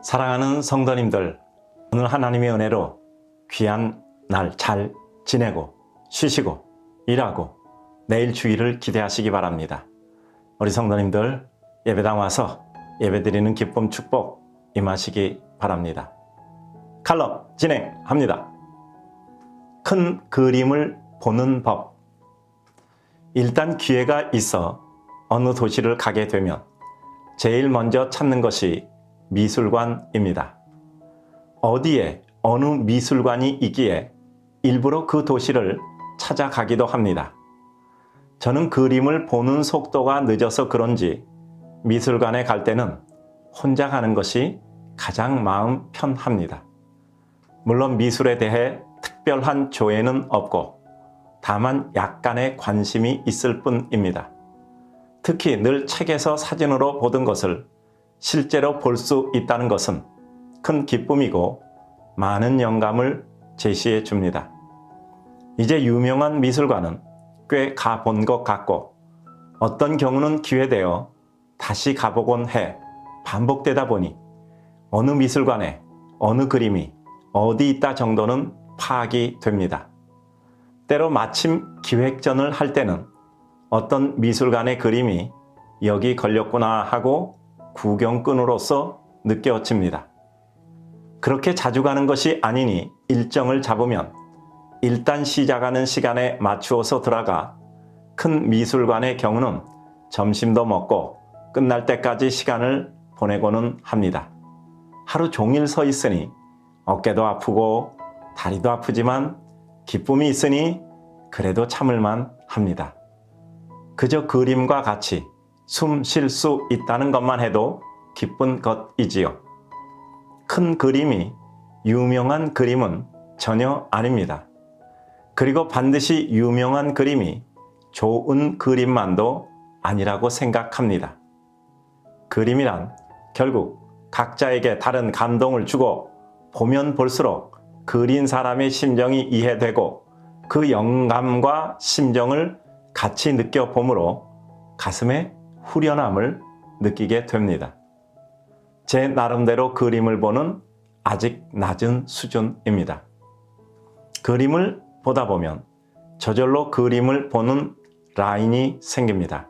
사랑하는 성도님들, 오늘 하나님의 은혜로 귀한 날 잘 지내고 쉬시고 일하고 내일 주일을 기대하시기 바랍니다. 우리 성도님들 예배당 와서 예배드리는 기쁨 축복 임하시기 바랍니다. 칼럼 진행합니다. 큰 그림을 보는 법. 일단 기회가 있어 어느 도시를 가게 되면 제일 먼저 찾는 것이 미술관입니다. 어디에 어느 미술관이 있기에 일부러 그 도시를 찾아가기도 합니다. 저는 그림을 보는 속도가 늦어서 그런지 미술관에 갈 때는 혼자 가는 것이 가장 마음 편합니다. 물론 미술에 대해 특별한 조예는 없고 다만 약간의 관심이 있을 뿐입니다. 특히 늘 책에서 사진으로 보던 것을 실제로 볼 수 있다는 것은 큰 기쁨이고 많은 영감을 제시해 줍니다. 이제 유명한 미술관은 꽤 가본 것 같고 어떤 경우는 기회되어 다시 가보곤 해 반복되다 보니 어느 미술관에 어느 그림이 어디 있다 정도는 파악이 됩니다. 때로 마침 기획전을 할 때는 어떤 미술관의 그림이 여기 걸렸구나 하고 구경꾼으로서 느껴집니다. 그렇게 자주 가는 것이 아니니 일정을 잡으면 일단 시작하는 시간에 맞추어서 들어가 큰 미술관의 경우는 점심도 먹고 끝날 때까지 시간을 보내고는 합니다. 하루 종일 서 있으니 어깨도 아프고 다리도 아프지만 기쁨이 있으니 그래도 참을만 합니다. 그저 그림과 같이 숨 쉴 수 있다는 것만 해도 기쁜 것이지요. 큰 그림이 유명한 그림은 전혀 아닙니다. 그리고 반드시 유명한 그림이 좋은 그림만도 아니라고 생각합니다. 그림이란 결국 각자에게 다른 감동을 주고 보면 볼수록 그린 사람의 심정이 이해되고 그 영감과 심정을 같이 느껴보므로 가슴에 후련함을 느끼게 됩니다. 제 나름대로 그림을 보는 아직 낮은 수준입니다. 그림을 보다 보면 저절로 그림을 보는 라인이 생깁니다.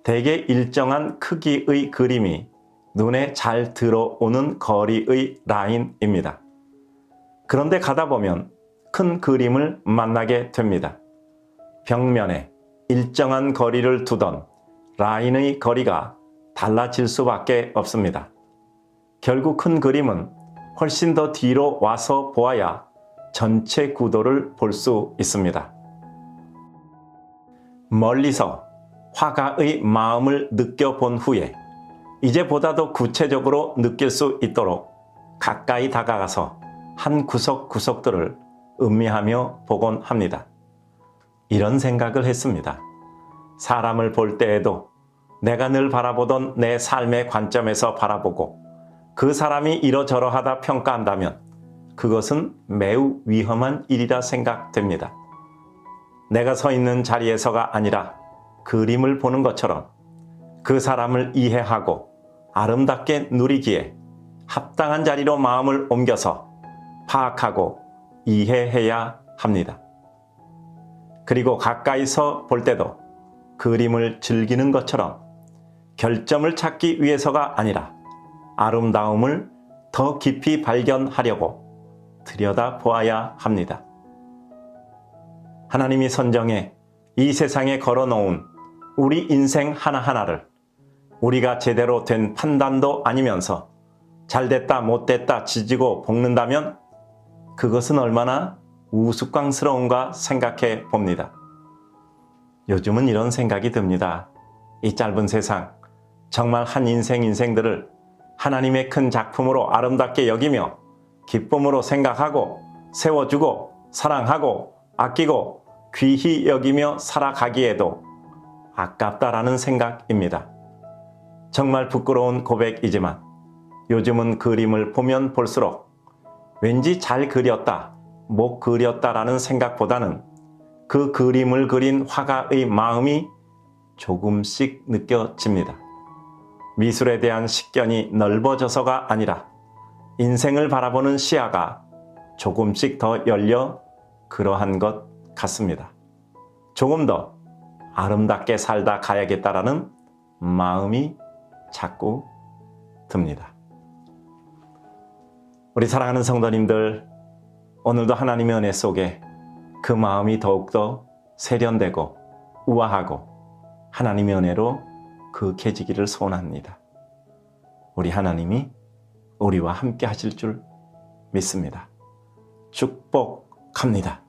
대개 일정한 크기의 그림이 눈에 잘 들어오는 거리의 라인입니다. 그런데 가다 보면 큰 그림을 만나게 됩니다. 벽면에 일정한 거리를 두던 라인의 거리가 달라질 수밖에 없습니다. 결국 큰 그림은 훨씬 더 뒤로 와서 보아야 전체 구도를 볼 수 있습니다. 멀리서 화가의 마음을 느껴본 후에 이제 보다 더 구체적으로 느낄 수 있도록 가까이 다가가서 한 구석구석들을 음미하며 보곤 합니다. 이런 생각을 했습니다. 사람을 볼 때에도 내가 늘 바라보던 내 삶의 관점에서 바라보고 그 사람이 이러저러하다 평가한다면 그것은 매우 위험한 일이라 생각됩니다. 내가 서 있는 자리에서가 아니라 그림을 보는 것처럼 그 사람을 이해하고 아름답게 누리기에 합당한 자리로 마음을 옮겨서 파악하고 이해해야 합니다. 그리고 가까이서 볼 때도 그림을 즐기는 것처럼 결점을 찾기 위해서가 아니라 아름다움을 더 깊이 발견하려고 들여다보아야 합니다. 하나님이 선정해 이 세상에 걸어놓은 우리 인생 하나하나를 우리가 제대로 된 판단도 아니면서 잘됐다 못됐다 지지고 볶는다면 그것은 얼마나 우스꽝스러운가 생각해 봅니다. 요즘은 이런 생각이 듭니다. 이 짧은 세상 정말 한 인생들을 하나님의 큰 작품으로 아름답게 여기며 기쁨으로 생각하고 세워주고 사랑하고 아끼고 귀히 여기며 살아가기에도 아깝다라는 생각입니다. 정말 부끄러운 고백이지만 요즘은 그림을 보면 볼수록 왠지 잘 그렸다, 못 그렸다라는 생각보다는 그 그림을 그린 화가의 마음이 조금씩 느껴집니다. 미술에 대한 식견이 넓어져서가 아니라 인생을 바라보는 시야가 조금씩 더 열려 그러한 것 같습니다. 조금 더 아름답게 살다 가야겠다라는 마음이 자꾸 듭니다. 우리 사랑하는 성도님들, 오늘도 하나님의 은혜 속에 그 마음이 더욱더 세련되고 우아하고 하나님의 은혜로 그해지기를 소원합니다. 우리 하나님이 우리와 함께 하실 줄 믿습니다. 축복합니다.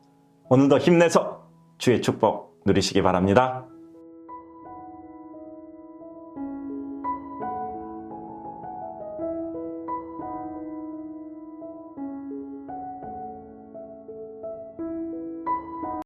오늘도 힘내서 주의 축복 누리시기 바랍니다.